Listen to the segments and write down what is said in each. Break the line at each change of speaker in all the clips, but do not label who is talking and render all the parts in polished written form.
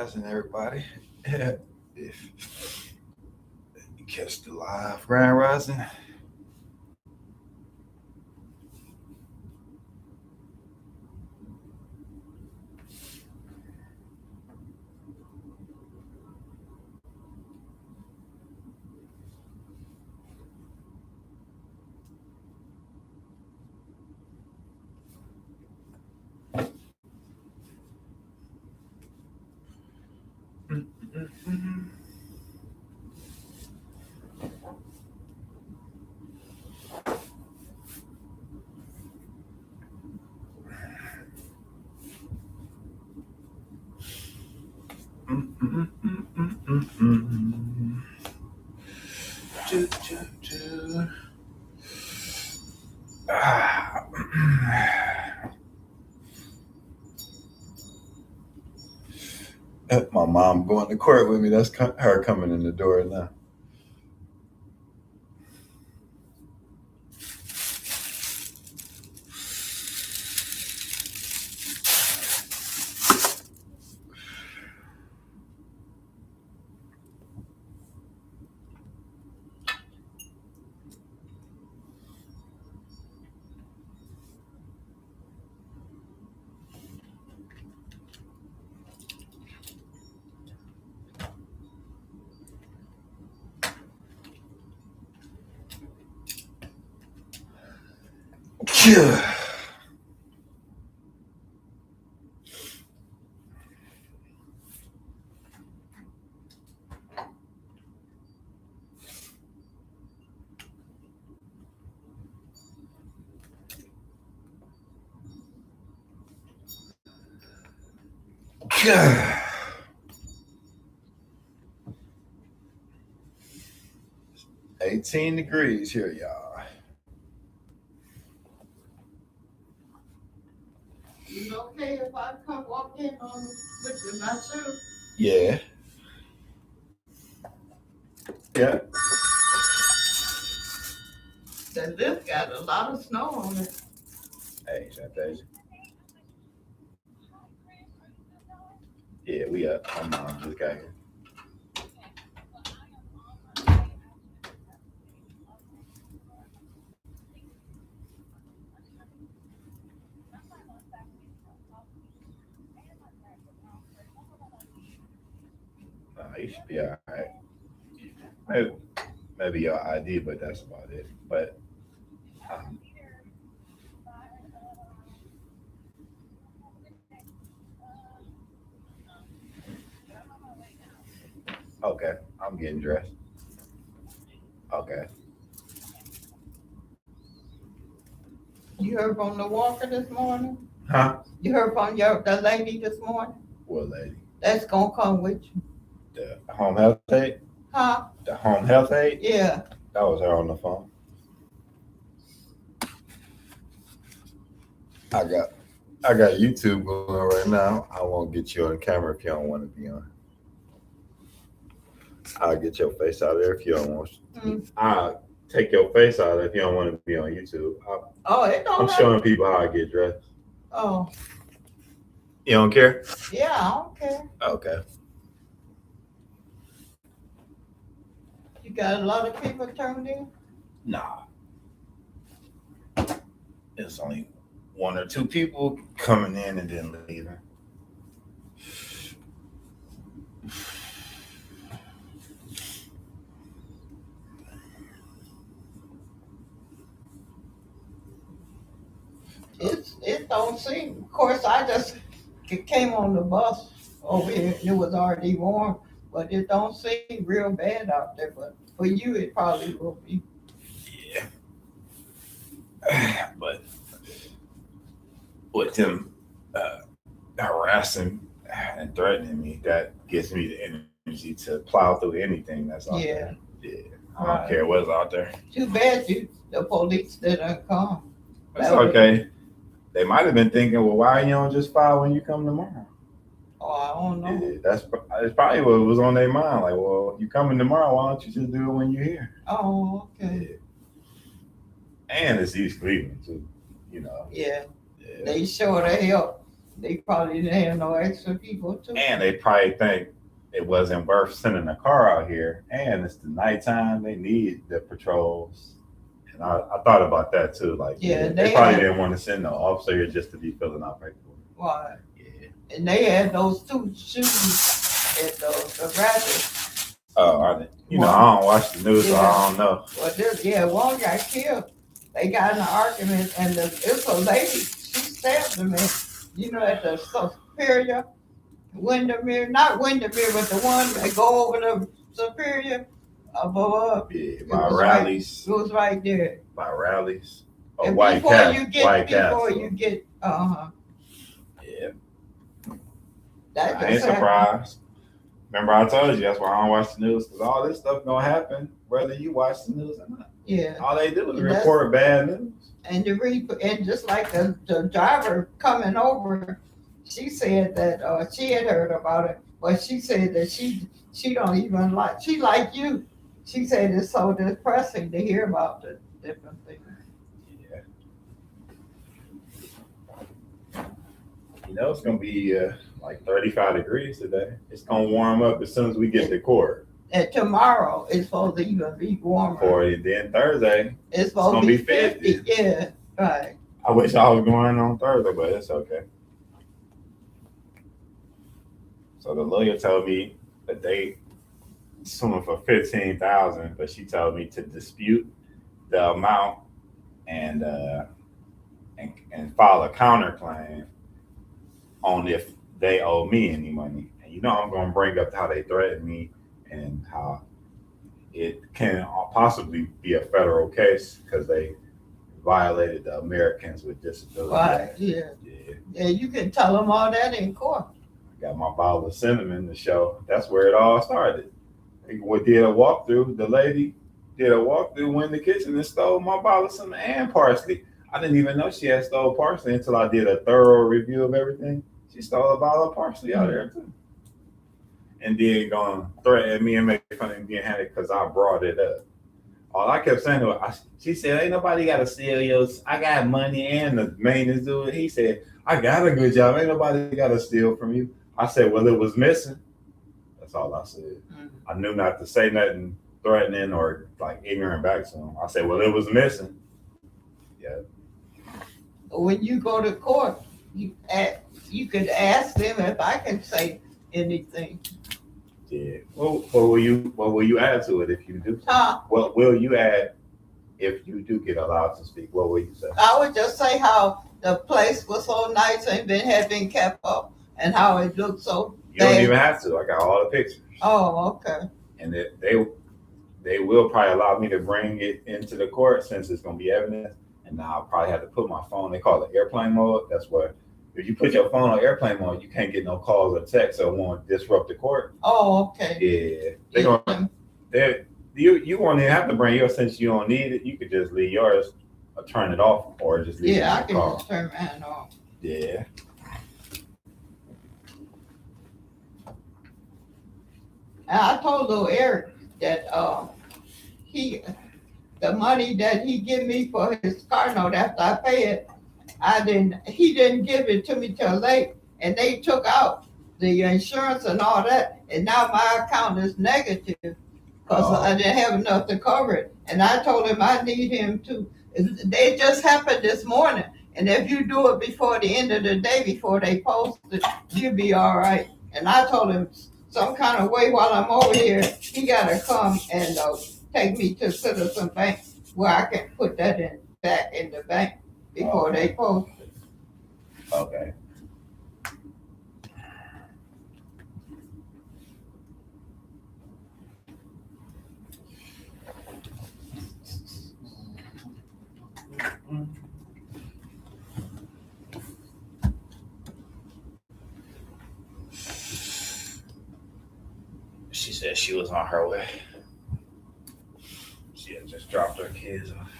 Rising, everybody. If you catch the live Grand Rising, Choo, choo, choo. Ah. My mom going to court with me. That's her coming in the door now. Yeah. 18 degrees here, y'all.
Is it okay if I come walk in with my shoe?
Yeah. Yeah.
That this got a lot of snow on it.
Hey, Shantasia. Yeah, we up. My mom just got here. You should be all right. Maybe your ID, but that's about it. But um, okay, I'm getting dressed. Okay.
You heard from the walker this morning?
Huh?
You heard from the lady this morning?
What lady?
That's gonna come with you.
The home health aide?
Huh?
The home health aide?
Yeah.
That was her on the phone. I got YouTube going right now. I won't get you on camera if you don't want to be on. I'll get your face out of there if you don't want. I'll take your face out if you don't want to be on YouTube. I'm showing people how I get dressed.
Oh.
You don't care?
Yeah, I don't care.
Okay.
You got a lot of people turned in?
Nah. It's only one or two people coming in and then leaving.
It don't seem. Of course, I just came on the bus over here and it was already warm, but it don't seem real bad out there. But for you, it probably will be.
Yeah. But with them harassing and threatening me, that gives me the energy to plow through anything that's out there. Yeah. I don't care what's out there.
Too bad the police didn't come.
That's okay. They might have been thinking, well, why you don't just file when you come tomorrow?
Oh, I don't know.
Yeah, that's probably what was on their mind. Like, well, you coming tomorrow, why don't you just do it when you're here?
Oh, okay.
Yeah. And it's East Cleveland, too,
Yeah. They sure to help. They probably didn't have no extra people too.
And they probably think it wasn't worth sending a car out here. And it's the nighttime. They need the patrols. And I thought about that too. Like,
Yeah,
they probably didn't want to send no officer here just to be filling out paperwork.
Right.
Yeah.
And they had those two shootings at the rally.
Oh, are they? You know, I don't watch the news, so I don't know.
Well, one got killed. They got in an argument, and it's a lady. She stabbed him, at the Superior, Windermere, not Windermere, but the one that go over the Superior above.
Yeah, by rallies.
It was right there.
By rallies. Oh,
And
White
before
Castle.
you get,
White
before
Castle.
you get,
Yeah.
That
I ain't surprised. Remember, I told you that's why I don't watch the news, because all this stuff gonna happen whether you watch the news or not.
Yeah.
All they do is report bad news.
And and just like the driver coming over, she said that she had heard about it, but she said that she don't even she like you. She said it's so depressing to hear about the different things.
Yeah. You know, it's gonna be like 35 degrees today. It's gonna warm up as soon as we get to court.
And tomorrow it's supposed to even be warmer.
40. Then Thursday it's supposed to be 50.
Yeah, right.
I wish I was going on Thursday, but it's okay. So the lawyer told me that they suing for $15,000, but she told me to dispute the amount and file a counterclaim on if they owe me any money. And you know I'm going to bring up how they threatened me and how it can possibly be a federal case because they violated the Americans with Disabilities Act.
Yeah, you can tell them all that in court.
I got my bottle of cinnamon to show. That's where it all started. We did a walkthrough. The lady did a walkthrough, went in the kitchen and stole my bottle of cinnamon and parsley. I didn't even know she had stole parsley until I did a thorough review of everything. She stole a bottle of parsley out of there too. And then gonna threaten me and make fun of me being handed because I brought it up. All I kept saying to her, she said, ain't nobody got to steal yours. I got money and the maintenance dude. He said, I got a good job. Ain't nobody got to steal from you. I said, well, it was missing. That's all I said. Mm-hmm. I knew not to say nothing threatening or like ignorant back to him. I said, well, it was missing. Yeah.
When you go to court, you could ask them if I can say anything.
Yeah. Well, what will you add to it if you do? What will you add if you do get allowed to speak? What will you say?
I would just say how the place was so nice and had been kept up, and how it looked so.
You don't even have to. I got all the pictures.
Oh, okay.
And they will probably allow me to bring it into the court since it's going to be evidence. And now I'll probably have to put my phone. They call it airplane mode. That's where. If you put your phone on airplane mode, you can't get no calls or texts, so it won't disrupt the court.
Oh, okay.
Yeah. You won't even have to bring yours since you don't need it. You could just leave yours or turn it off or just leave it.
Yeah, I can just turn mine off.
Yeah.
And I told little Eric that the money that he give me for his car note after I pay it, he didn't give it to me till late, and they took out the insurance and all that, and now my account is negative because I didn't have enough to cover it. And I told him I need him to. It just happened this morning, and if you do it before the end of the day, before they post it, you'll be all right. And I told him some kind of way while I'm over here, he got to come and take me to Citizen Bank where I can put that back in the bank before they post it.
Okay. She said she was on her way. She had just dropped her kids off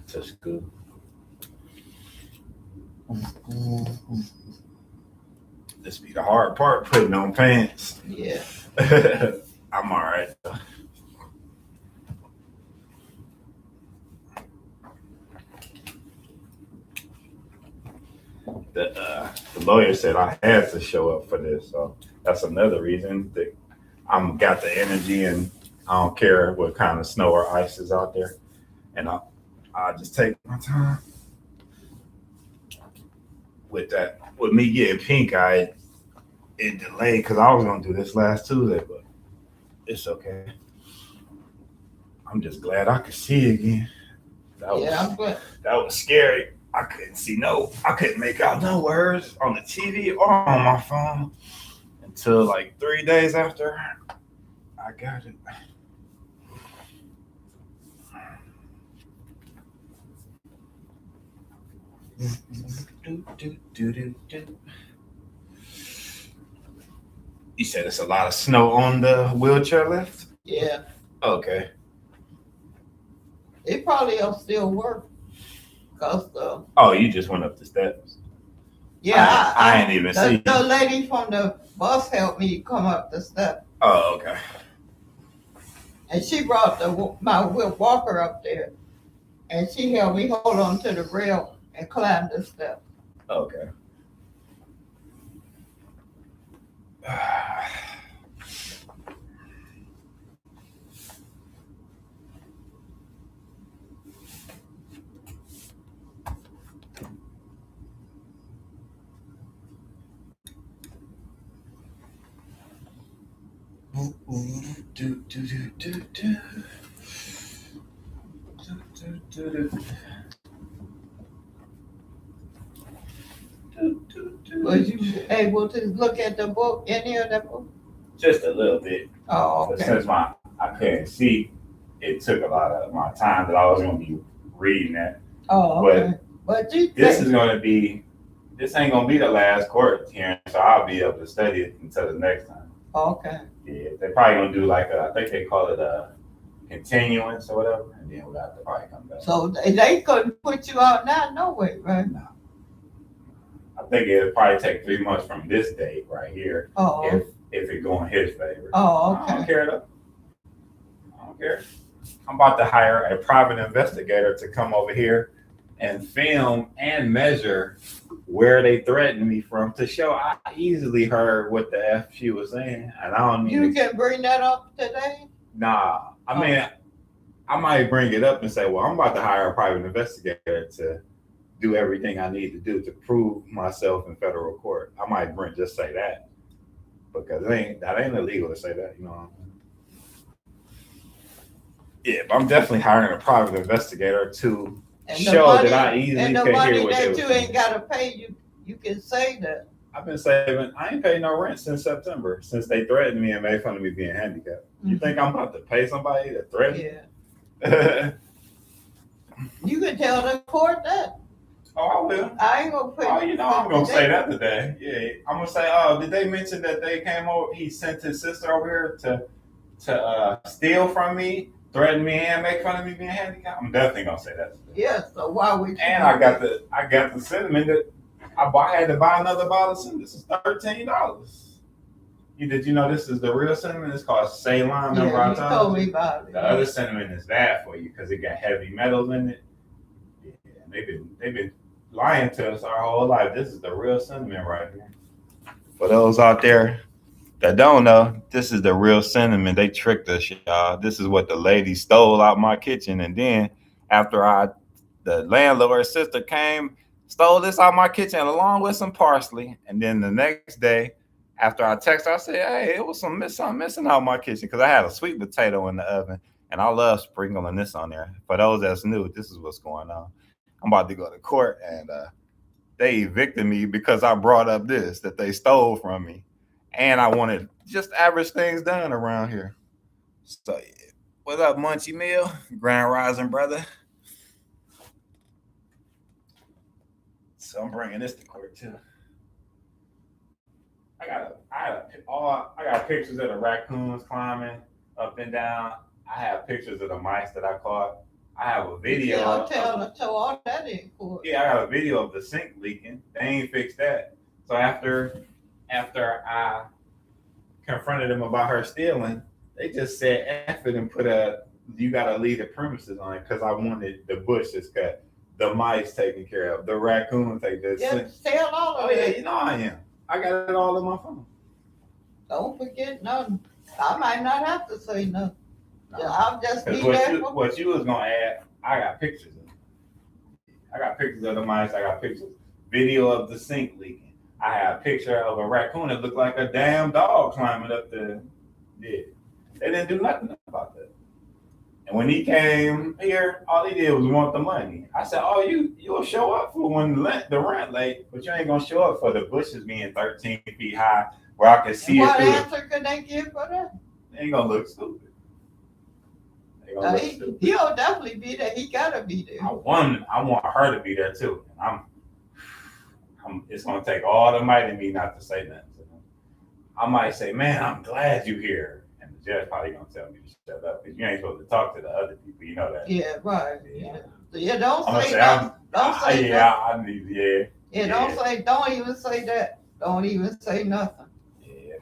to school. This be the hard part, putting on pants.
Yeah.
I'm all right though. the lawyer said I had to show up for this, so that's another reason that I'm got the energy and I don't care what kind of snow or ice is out there, and I just take my time with that. With me getting pink eye, it delayed because I was gonna do this last Tuesday, but it's okay. I'm just glad I could see again.
I'm good.
That was scary. I couldn't make out no words on the TV or on my phone until like 3 days after I got it. You said it's a lot of snow on the wheelchair lift?
Yeah,
Okay.
it probably will still work. Cause
Oh, you just went up the steps.
yeah,
I ain't even see.
The lady from the bus helped me come up the step,
Oh, okay.
and she brought my walker up there, and she helped me hold on to the rail and climb the step.
Okay.
Was you able to look at the book, any of the book?
Just a little bit.
Oh,
But
okay.
since I couldn't see, it took a lot of my time that I was going to be reading that.
Oh, okay. But
this ain't going to be the last court hearing, so I'll be able to study it until the next time.
Okay.
Yeah, they're probably going to do like I think they call it a continuance or whatever, and then we'll have to probably come back.
So they couldn't put you out now, no way, right?
No. I think it'll probably take 3 months from this date right here.
Oh.
If it go in his favor.
Oh, okay.
I don't care though. I don't care. I'm about to hire a private investigator to come over here and film and measure where they threatened me from to show I easily heard what the F she was saying. And I don't need
You can bring that up today?
Nah. I mean, I might bring it up and say, well, I'm about to hire a private investigator to do everything I need to do to prove myself in federal court. I might just say that. Because that ain't illegal to say that, you know what I mean? Yeah, but I'm definitely hiring a private investigator to show that I easily
and the
can
money
hear what
that
they
you
were
ain't
saying.
gotta pay, you can say that.
I've been saving. I ain't paid no rent since September, since they threatened me and made fun of me being handicapped. You think I'm about to pay somebody to threaten?
Yeah. You can tell the court that.
Oh, I will.
I ain't gonna pay.
Oh, you know I'm gonna say that today. Yeah, I'm gonna say. Oh, did they mention that they came over? He sent his sister over here to steal from me, threaten me, and make fun of me being handicapped. I'm definitely gonna say that today.
Yeah. So why would you?
And I got the cinnamon that I had to buy another bottle of cinnamon. This is $13. Did you know this is the real cinnamon? It's called Ceylon.
Yeah, you told me about it.
The other cinnamon is bad for you because it got heavy metals in it. Yeah, they've been lying to us our whole life. This is the real cinnamon right here. For those out there that don't know, this is the real cinnamon. They tricked us, y'all. This is what the lady stole out my kitchen, and then after the landlord's sister came, stole this out my kitchen along with some parsley, and then the next day, after I texted her, I said, "Hey, it was something missing out my kitchen because I had a sweet potato in the oven, and I love sprinkling this on there." For those that's new, this is what's going on. I'm about to go to court, and they evicted me because I brought up this that they stole from me, and I wanted just average things done around here. So, yeah. What up, Munchie Mill? Grand Rising, brother. So I'm bringing this to court too. I got pictures of the raccoons climbing up and down. I have pictures of the mice that I caught. I have a video.
So all that in court.
Yeah, I got a video of the sink leaking. They ain't fixed that. So after I confronted them about her stealing, they just said F it and put you gotta leave the premises on it because I wanted the bushes cut. the mice taken care of, the raccoon taken care of.
Just tell all
Oh
of
yeah,
that.
you know I am. I got it all in my phone.
Don't forget nothing. I might not have to say nothing.
No.
I'll just be
Because
there.
what you was gonna add, I got pictures of it. I got pictures of the mice, I got pictures, video of the sink leaking. I have a picture of a raccoon that looked like a damn dog climbing up the. Yeah. They didn't do nothing about that. And when he came here, all he did was want the money. I said, "Oh, you'll show up for when the rent late, but you ain't gonna show up for the bushes being 13 feet high where I can see
What
it through."
answer could they give for that?
They ain't gonna look stupid. They gonna look stupid.
He'll definitely be there. He gotta be there.
I want her to be there too. It's gonna take all the might in me not to say nothing to them. I might say, "Man, I'm glad you're here," and the judge probably gonna tell me to shut up because you ain't supposed to talk to the other people. You know that.
Yeah, right. Yeah, don't
I'm gonna
say
say,
nothing. Don't say
yeah,
nothing.
I need, yeah.
Yeah, don't even say that. Don't even say nothing.
Yeah.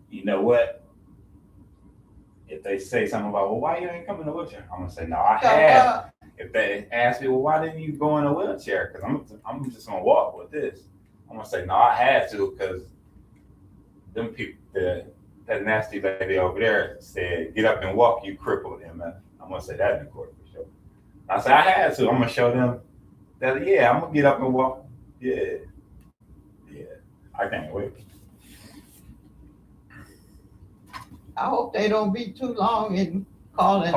You know what? If they say something about, well, why you ain't coming in a wheelchair? I'm gonna say, no, I had. If they ask me, well, why didn't you go in a wheelchair? Because I'm just gonna walk with this. I'm gonna say, no, I had to because them people, that nasty lady over there said, get up and walk, you crippled MF. I'm gonna say that in court for sure. I said, I had to. I'm gonna show them that, yeah, I'm gonna get up and walk. Yeah. I can't wait.
I hope they don't be too long in calling.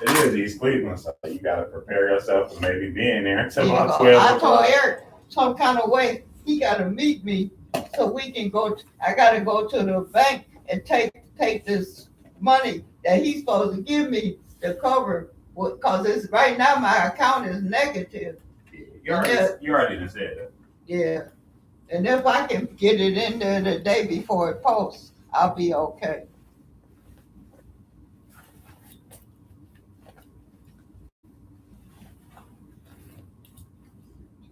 It is East Cleveland, so you got to prepare yourself for maybe being there until
Yeah,
about 12
I
o'clock.
told Eric some kind of way he got to meet me so we can go. I got to go to the bank and take this money that he's supposed to give me to cover, because it's right now my account is negative.
You already done said that.
Yeah, and if I can get it in there the day before it posts, I'll be okay.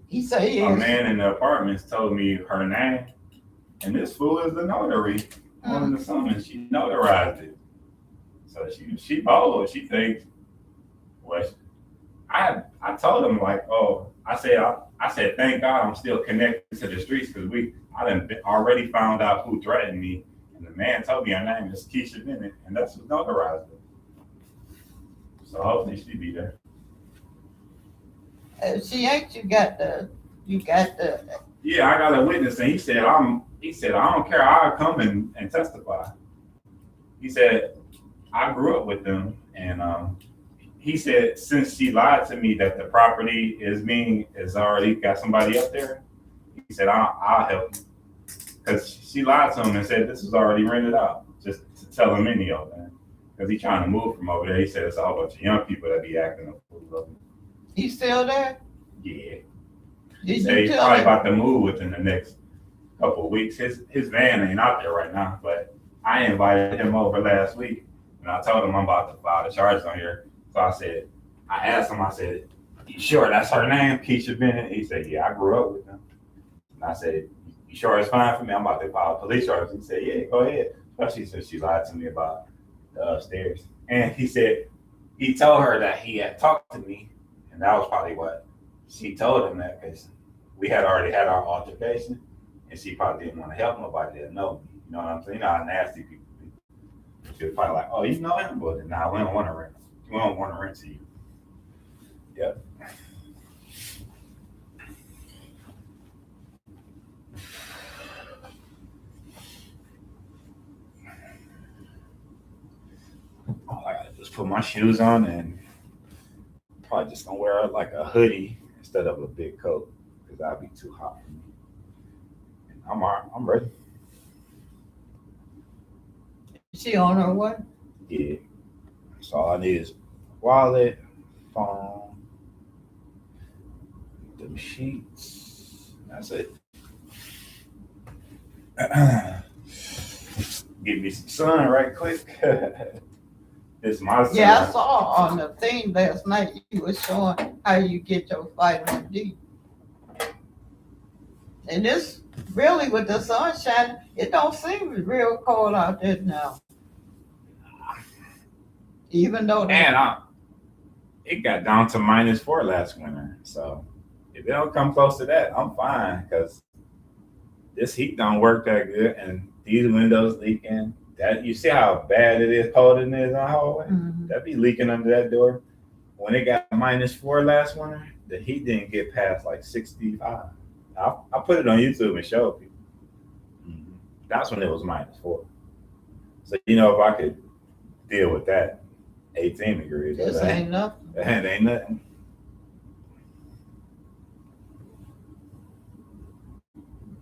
He said he
A man in the apartments told me her name, and this fool is the notary on the summons. She notarized it. So she bold. She thinks, well, I told him like, oh, I said, thank God I'm still connected to the streets because I done already found out who threatened me, and the man told me her name is Keisha Bennett, and that's what notarized it. So hopefully she be there.
She ain't. You got the.
Yeah, I got a witness, and he said I don't care. I'll come and testify. He said I grew up with them, and he said since she lied to me that the property is already got somebody up there, he said I'll help because she lied to him and said this is already rented out. Just to tell him any of that because he's trying to move from over there. He said it's a whole bunch of young people that be acting a fool.
He's still there?
Yeah.
He's
probably about to move within the next couple of weeks. His van ain't out there right now, but I invited him over last week, and I told him I'm about to file the charges on here. So I asked him, I said, you sure that's her name, Keisha Bennett? He said, yeah, I grew up with them. And I said, you sure it's fine for me? I'm about to file police charges. He said, yeah, go ahead. Especially since she lied to me about the upstairs. And he said, he told her that he had talked to me, and that was probably what she told him that because we had already had our altercation, and she probably didn't want to help nobody that know me. You know what I'm saying? You know how nasty people be. She was probably like, "Oh, you know him, but nah, we don't want to rent. We don't want to rent to you." Yep. All I gotta do is put my shoes on and probably just gonna wear like a hoodie instead of a big coat because that'd be too hot for me. And I'm ready.
She on her way?
Yeah. So all I need is wallet, phone, them sheets. That's it. Give me some sun right quick. It's my sun.
Yeah, I saw on the thing last night you were showing how you get your vitamin D. And this really with the sun shining, it don't seem real cold out there now. Even though
and it got down to -4 last winter. So if it don't come close to that, I'm fine because this heat don't work that good, and these windows leaking. That you see how bad it is holding it in the hallway.
Mhm.
That be leaking under that door. When it got -4 last winter, the heat didn't get past like 65. I put it on YouTube and showed people. Mhm. That's when it was -4. So if I could deal with that, 18 degrees,
This ain't nothing.
that ain't nothing.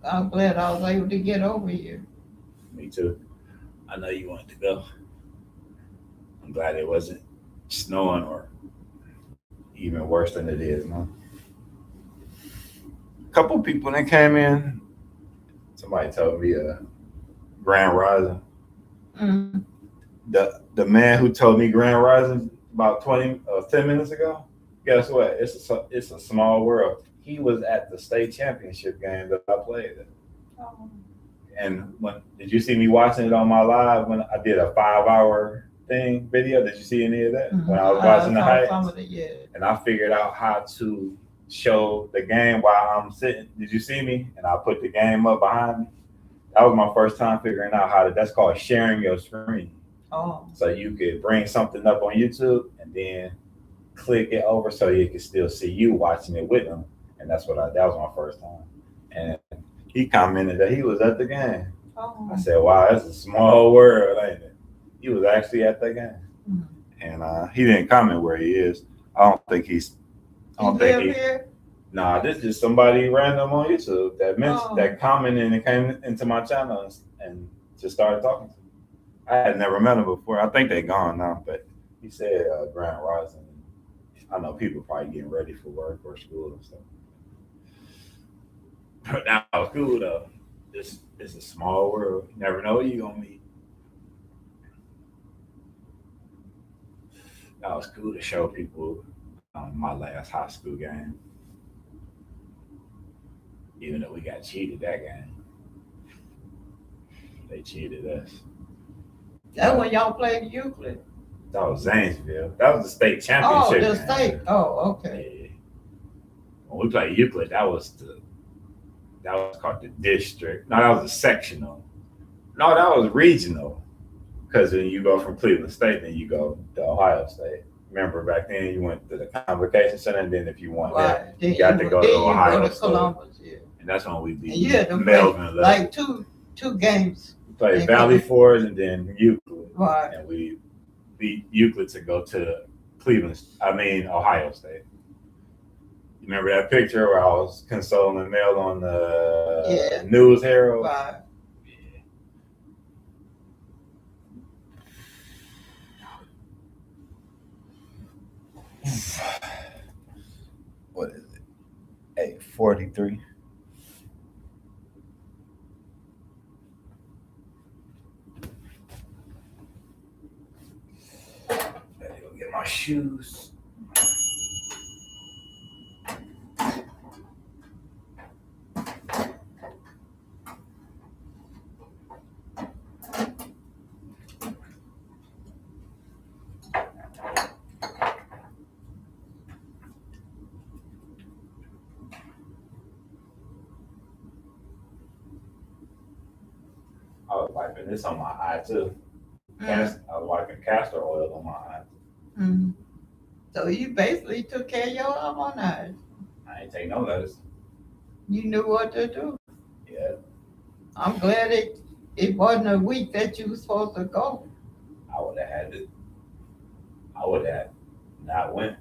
I'm glad I was able to get over here.
Me too. I know you wanted to go. I'm glad it wasn't snowing or even worse than it is now. A couple people that came in. Somebody told me Grand Rising.
Mm.
The man who told me Grand Rising about 10 minutes ago. Guess what? It's a small world. He was at the state championship game that I played at.
Oh.
And did you see me watching it on my live when I did a 5-hour video? Did you see any of that?
Mhm.
When I was watching the
saw
highlights?
some of it, yeah.
And I figured out how to show the game while I'm sitting. Did you see me? And I put the game up behind me. That was my first time figuring out how to. That's called sharing your screen.
Oh.
So you could bring something up on YouTube and then click it over so you can still see you watching it with them. And that was my first time. And he commented that he was at the game.
Oh.
I said, wow, that's a small world, ain't it? He was actually at the game.
Mm.
And he didn't comment where he is. I don't think he's. I don't think he.
Here?
Nah, this is just somebody random on YouTube that commented and came into my channel and just started talking to me. I had never met him before. I think they're gone now, but he said Grand Rising. I know people probably getting ready for work or school and stuff. But that was cool though. It's a small world. You never know who you're gonna meet. That was cool to show people my last high school game. Even though we got cheated that game. They cheated us.
That's when y'all played Euclid.
That was Zanesville. That was the state championship.
Oh, the state. Oh, okay.
Yeah. When we played Euclid, that was called the district. No, that was the sectional. No, that was regional. Because then you go from Cleveland State, then you go to Ohio State. Remember back then you went to the Convocation Center, and then if you want that, you got to go to Ohio State.
Columbus, yeah.
And that's when we beat
Melvin. Like two games.
We played Valley Forge and then Euclid.
Right.
And we beat Euclid to go to Ohio State. You remember that picture where I was consoling Mel on the News Herald?
Right.
What is it? 8:43. Better go get my shoes. I was wiping this on my eye too. I was wiping castor oil on my eye.
Mm-hmm. So you basically took care of your arm on that.
I ain't take no notice.
You knew what to do.
Yeah.
I'm glad it wasn't a week that you were supposed to go.
I would have had it. I would have not went.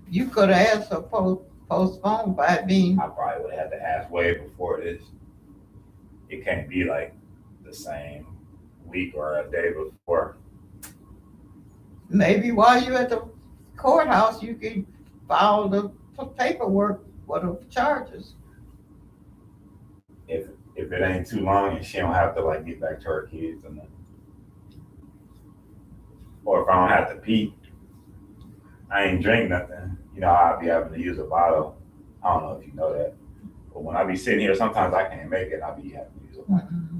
You could have asked for postponed by being.
I probably would have had to ask way before this. It can't be like the same week or a day before.
Maybe while you're at the courthouse, you can file the paperwork for the charges.
If it ain't too long and she don't have to like get back to her kids and then, or if I don't have to pee, I ain't drink nothing. I'll be having to use a bottle. I don't know if you know that, but when I be sitting here, sometimes I can't make it. I'll be having to use a bottle. Mm-hmm.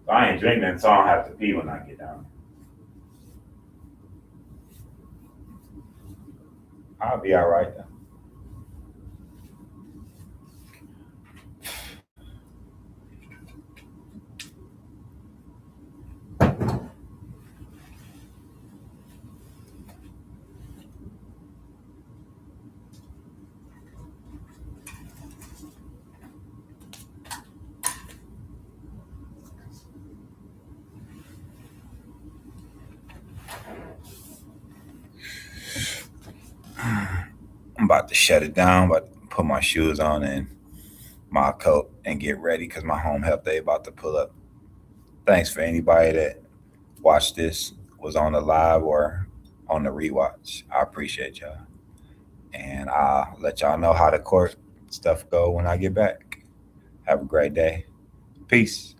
So I ain't drink nothing, so I don't have to pee when I get down. I'll be all right though. I'm about to shut it down, but put my shoes on and my coat and get ready because my home health day about to pull up. Thanks for anybody that watched this, was on the live or on the rewatch. I appreciate y'all. And I'll let y'all know how the court stuff go when I get back. Have a great day. Peace.